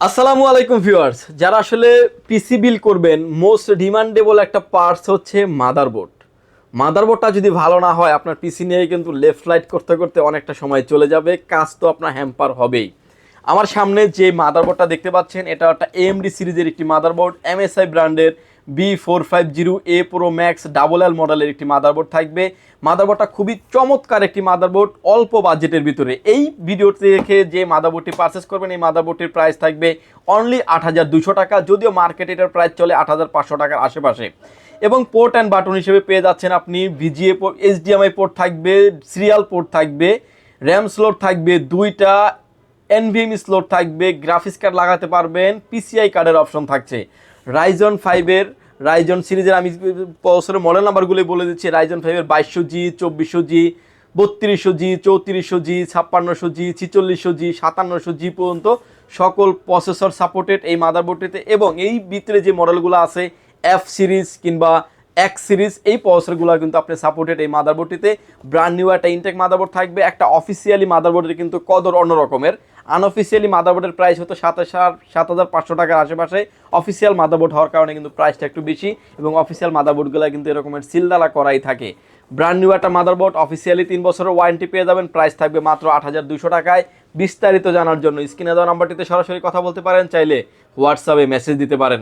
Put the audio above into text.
আসসালামু আলাইকুম ভিউয়ার্স, যারা আসলে পিসি বিল করবেন মোস্ট ডিমান্ডেবল একটা পার্টস হচ্ছে মাদারবোর্ড। মাদারবোর্ডটা যদি ভালো না হয় আপনার পিসি নিয়ে কিন্তু লেফট রাইট করতে করতে অনেকটা সময় চলে যাবে, কাজ তো আপনার হ্যাম্পার হবেই। আমার সামনে যে মাদারবোর্ডটা দেখতে পাচ্ছেন এটা একটা AMD সিরিজের একটি মাদারবোর্ড, MSI ব্র্যান্ডের B450A Pro Max double L মডেলের একটি মাদারবোর্ড থাকবে। মাদারবোর্ডটা খুবই চমৎকার একটি মাদারবোর্ড, অল্প বাজেটের ভিতরে। এই ভিডিওতে দেখে যে মাদারবোর্ডটি পারচেস করবেন এই মাদারবোর্ডটির প্রাইস থাকবে অনলি ৮,২০০ টাকা, যদিও মার্কেটে এটার প্রাইস চলে ৮,৫০০ টাকার আশেপাশে। এবং পোর্ট অ্যান্ড বাটন হিসেবে পেয়ে যাচ্ছেন আপনি VGA পোর্ট, HDMI পোর্ট থাকবে, সিরিয়াল পোর্ট থাকবে, র্যাম স্লট থাকবে দুইটা, NVMe স্লট থাকবে, গ্রাফিক্স কার্ড লাগাতে পারবেন, PCI কার্ডের অপশন থাকছে। রাইজন 5-এর রাইজন সিরিজের আমি বছরের মডেল নাম্বারগুলো বলে দিচ্ছি। Ryzen 5-এর 2200G, 2400G, 3200G, 3400G, 5600G, 4600G, 5700G পর্যন্ত সকল প্রসেসর সাপোর্টেড এই মাদারবোর্ডটিতে। এবং এই ভিতরে যে মডেলগুলো আছে F সিরিজ কিংবা X সিরিজ, এই প্রসেসরগুলো কিন্তু আপনি সাপোর্টেড এই মাদারবোর্ডটিতে। ব্র্যান্ড নিউ একটা ইনটেক মাদারবোর্ড থাকবে। একটা অফিসিয়ালি মাদারবোর্ডের কিন্তু কদর অন্য রকমের। আনঅফিসিয়ালি মাদারবোর্ডের প্রাইস হতো ৭,৫০০ টাকার আশেপাশে। অফিসিয়াল মাদারবোর্ড হওয়ার কারণে কিন্তু প্রাইসটা একটু বেশি, এবং অফিসিয়াল মাদারবোর্ডগুলো কিন্তু এরকমের সিলডালা করাই থাকে। ব্র্যান্ড নিউ একটা মাদারবোর্ড, অফিসিয়ালি 3 বছরের ওয়ারেন্টি পেয়ে যাবেন। প্রাইস থাকবে মাত্র ৮,২০০ টাকায়। বিস্তারিত জানার জন্য স্ক্রিনে দেওয়া নাম্বারটিতে সরাসরি কথা বলতে পারেন, চাইলে হোয়াটসঅ্যাপে মেসেজ দিতে পারেন।